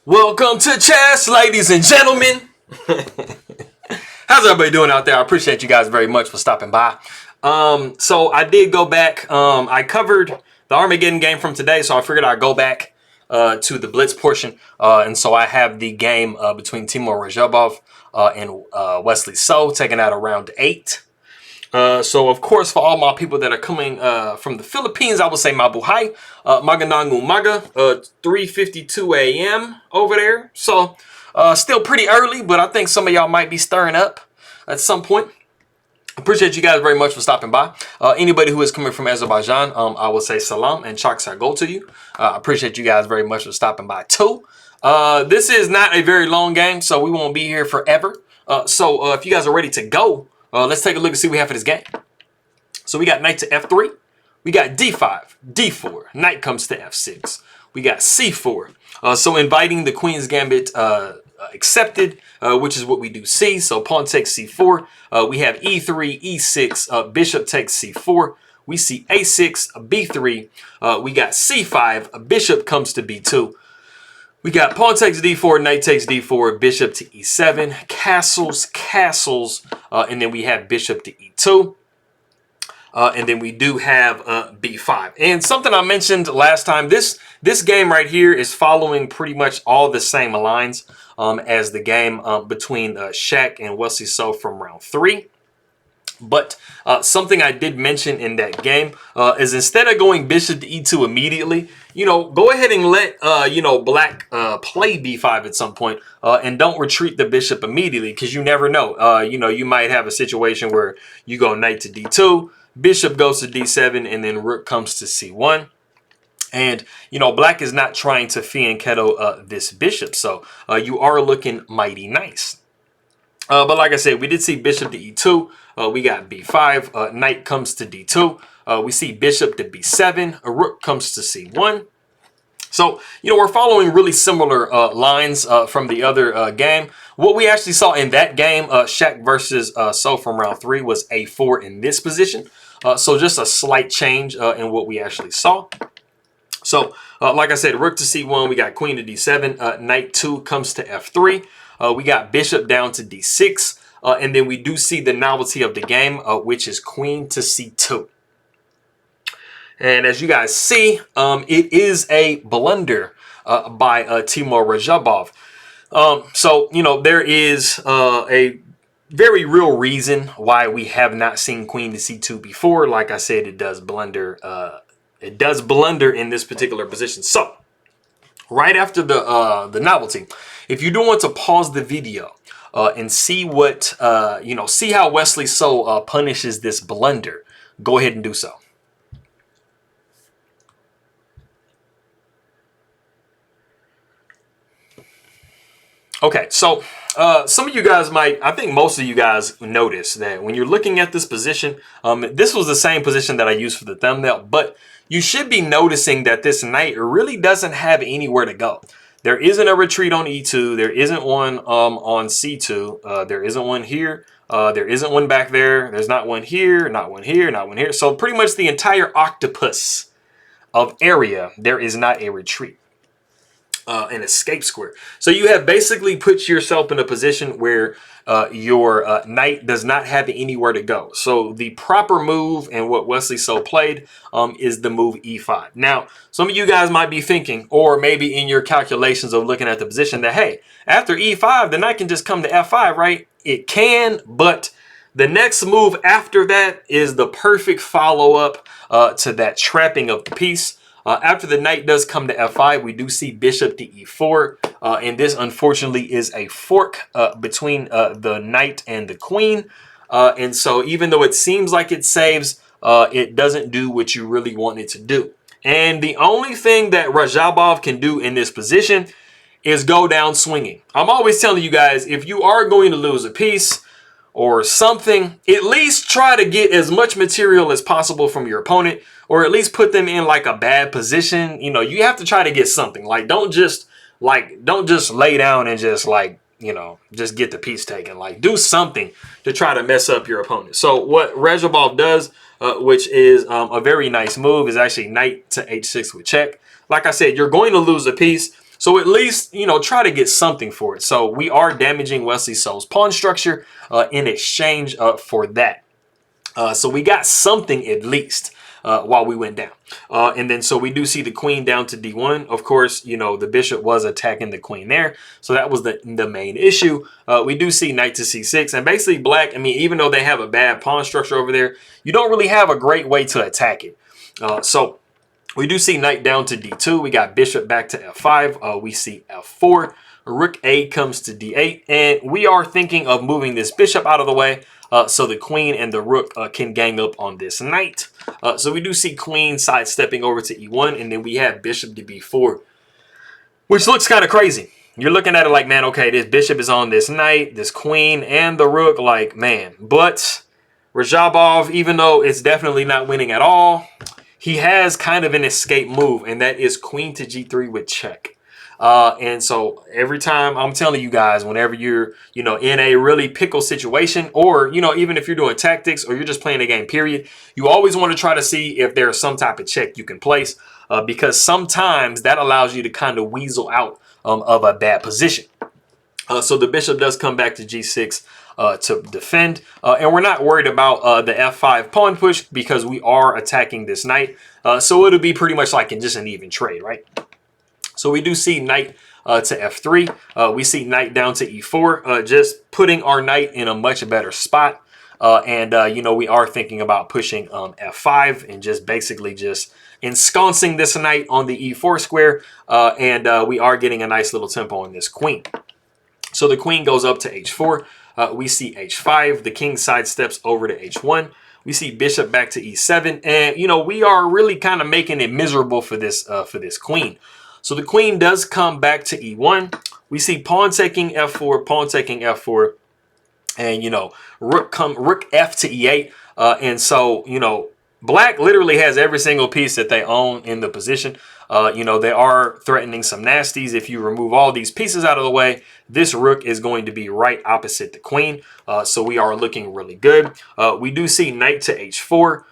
Welcome to chess, ladies and gentlemen. How's everybody doing out there? I appreciate you guys very much for stopping by. So I did go back. I covered the Armageddon game from today, so I figured I'd go back to the Blitz portion. And so I have the game between Teimour Radjabov and Wesley So taking out a round 8. So, of course, for all my people that are coming from the Philippines, I would say mabuhay, magandang umaga, 3:52 a.m. over there. So, still pretty early, but I think some of y'all might be stirring up at some point. Appreciate you guys very much for stopping by. Anybody who is coming from Azerbaijan, I will say salam and chak go to you. Appreciate you guys very much for stopping by too. This is not a very long game, so we won't be here forever. So if you guys are ready to go, let's take a look and see what we have for this game. So we got knight to f3. We got d5, d4. Knight comes to f6. We got c4. So inviting the queen's gambit accepted, which is what we do see. So pawn takes c4. We have e3, e6. Bishop takes c4. We see a6, b3. We got c5. Bishop comes to b2. We got pawn takes d4, knight takes d4, bishop to e7, castles, castles, and then we have bishop to e2. And then we do have b5. And something I mentioned last time, this game right here is following pretty much all the same lines as the game between Shaq and Wesley So from round 3. But something I did mention in that game is instead of going bishop to e2 immediately, go ahead and let, black play b5 at some point and don't retreat the bishop immediately because you never know. You might have a situation where you go knight to d2, bishop goes to d7, and then rook comes to c1. And, black is not trying to fianchetto this bishop. So you are looking mighty nice. But like I said, we did see bishop to e2. We got b5. Knight comes to d2. We see bishop to b7. A rook comes to c1. So, we're following really similar lines from the other game. What we actually saw in that game, Shaq versus So from round 3, was a4 in this position. So just a slight change in what we actually saw. So, like I said, rook to c1. We got queen to d7. Knight 2 comes to f3. We got bishop down to d6. And then we do see the novelty of the game, which is queen to c2. And as you guys see, it is a blunder by Teimour Radjabov. So, there is a very real reason why we have not seen queen to c2 before. Like I said, it does blunder. It does blunder in this particular position. So, right after the novelty, if you do want to pause the video and see what, see how Wesley So punishes this blunder, go ahead and do so. Okay, so some of you guys might, I think most of you guys notice that when you're looking at this position, this was the same position that I used for the thumbnail, but you should be noticing that this knight really doesn't have anywhere to go. There isn't a retreat on e2. There isn't one on c2. There isn't one here. There isn't one back there. There's not one here, not one here, not one here. So pretty much the entire octopus of area, there is not a retreat. An escape square. So you have basically put yourself in a position where your knight does not have anywhere to go. So the proper move and what Wesley So played is the move e5. Now, some of you guys might be thinking, or maybe in your calculations of looking at the position, that, hey, after e5, the knight can just come to f5, right? It can, but the next move after that is the perfect follow-up to that trapping of the piece. After the knight does come to f5, we do see bishop to e4. And this, unfortunately, is a fork between the knight and the queen. And so even though it seems like it saves, it doesn't do what you really want it to do. And the only thing that Radjabov can do in this position is go down swinging. I'm always telling you guys, if you are going to lose a piece or something, at least try to get as much material as possible from your opponent, or at least put them in like a bad position. You have to try to get something. Like, don't just lay down and just just get the piece taken. Like, do something to try to mess up your opponent. So what Radjabov does, which is a very nice move, is actually knight to h6 with check. Like I said, you're going to lose a piece. So at least, you know, try to get something for it. So we are damaging Wesley So's pawn structure in exchange for that. So we got something at least while we went down. And then so we do see the queen down to d1. Of course, you know, the bishop was attacking the queen there. So that was the main issue. We do see knight to c6. And basically black, I mean, even though they have a bad pawn structure over there, you don't really have a great way to attack it. So we do see knight down to d2. We got bishop back to f5. We see f4. Rook a comes to d8. And we are thinking of moving this bishop out of the way so the queen and the rook can gang up on this knight. So we do see queen sidestepping over to e1. And then we have bishop to b4, which looks kind of crazy. You're looking at it like, man, okay, this bishop is on this knight, this queen, and the rook. Like, man. But Radjabov, even though it's definitely not winning at all, he has kind of an escape move, and that is queen to g3 with check. And so every time, I'm telling you guys, whenever you're, you know, in a really pickle situation, or, you know, even if you're doing tactics or you're just playing a game, period, you always want to try to see if there's some type of check you can place, because sometimes that allows you to kind of weasel out of a bad position. So the bishop does come back to g6 to defend. And we're not worried about the f5 pawn push because we are attacking this knight. So it'll be pretty much like in just an even trade, right? So we do see knight to f3. We see knight down to e4, just putting our knight in a much better spot. You know, we are thinking about pushing f5 and just basically just ensconcing this knight on the e4 square. We are getting a nice little tempo on this queen. So the queen goes up to h4. We see h5. The king sidesteps over to h1. We see bishop back to e7. And, you know, we are really kind of making it miserable for this queen. So the queen does come back to e1. We see pawn taking f4, pawn taking f4. And, you know, rook f to e8. And so, you know, black literally has every single piece that they own in the position. You know, they are threatening some nasties. If you remove all these pieces out of the way, this rook is going to be right opposite the queen. So we are looking really good. We do see knight to h4.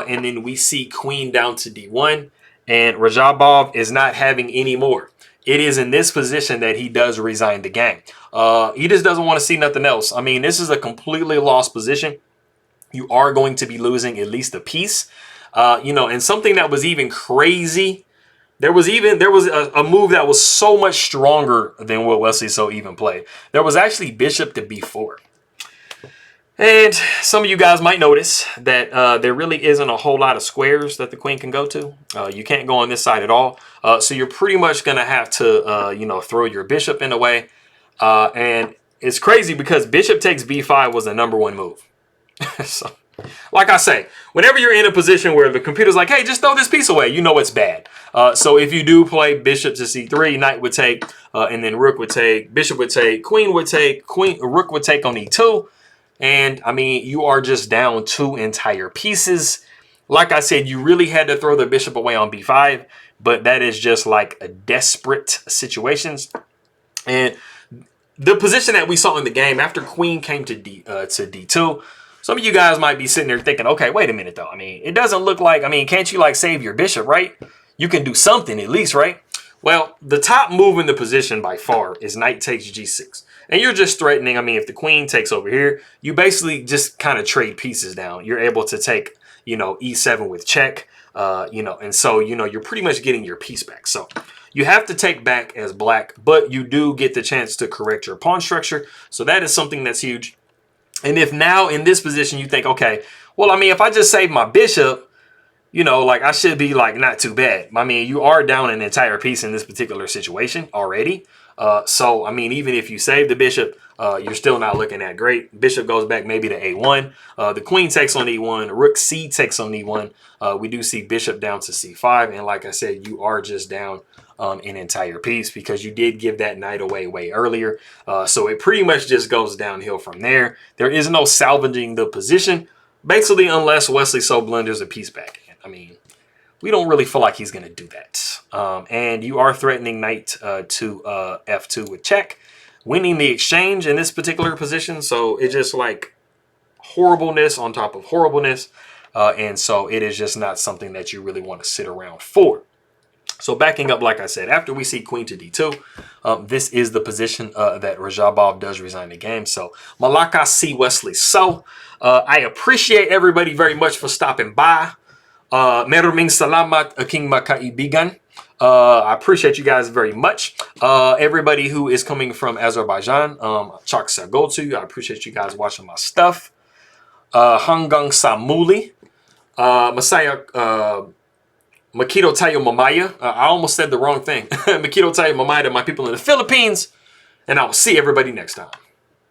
And then we see queen down to d1. And Radjabov is not having any more. It is in this position that he does resign the game. He just doesn't want to see nothing else. I mean, this is a completely lost position. You are going to be losing at least a piece. You know, and something that was even crazy, there was a move that was so much stronger than what Wesley So even played. There was actually bishop to b4. And some of you guys might notice that there really isn't a whole lot of squares that the queen can go to. You can't go on this side at all. So you're pretty much going to have to, you know, throw your bishop in the way. And it's crazy because bishop takes b5 was the #1 move. So, like I say, whenever you're in a position where the computer's like, hey, just throw this piece away, you know it's bad. So if you do play bishop to c3, knight would take, and then rook would take, bishop would take, queen would take, rook would take on e2. And, I mean, you are just down 2 entire pieces. Like I said, you really had to throw the bishop away on b5, but that is just like a desperate situations. And the position that we saw in the game after queen came to d2, some of you guys might be sitting there thinking, okay, wait a minute, though. I mean, it doesn't look like, I mean, can't you, like, save your bishop, right? You can do something at least, right? Well, the top move in the position by far is knight takes g6. And you're just threatening, I mean, if the queen takes over here, you basically just kind of trade pieces down. You're able to take, you know, e7 with check, you know, and so, you know, you're pretty much getting your piece back. So you have to take back as black, but you do get the chance to correct your pawn structure. So that is something that's huge. And if now in this position you think, okay, well, I mean, if I just save my bishop, you know, like I should be like not too bad. I mean, you are down an entire piece in this particular situation already. So, I mean, even if you save the bishop, you're still not looking that great. Bishop goes back maybe to a1. The queen takes on e1. Rook c takes on e1. We do see bishop down to c5. And like I said, you are just down an entire piece because you did give that knight away way earlier. So it pretty much just goes downhill from there. There is no salvaging the position, basically, unless Wesley So blunders a piece back. I mean, we don't really feel like he's going to do that. And you are threatening knight to f2 with check, winning the exchange in this particular position. So it's just like horribleness on top of horribleness. And so it is just not something that you really want to sit around for. So backing up, like I said, after we see queen to d2, this is the position that Radjabov does resign the game. So Malaka C. Wesley So. I appreciate everybody very much for stopping by. Meruming salamat aking makaibigan. I appreciate you guys very much. Everybody who is coming from Azerbaijan, Chak Sago to you. I appreciate you guys watching my stuff. Hanggang Samuli. Messiah... Makito Tayo Mamaya. I almost said the wrong thing. Makito Tayo Mamaya to my people in the Philippines. And I will see everybody next time.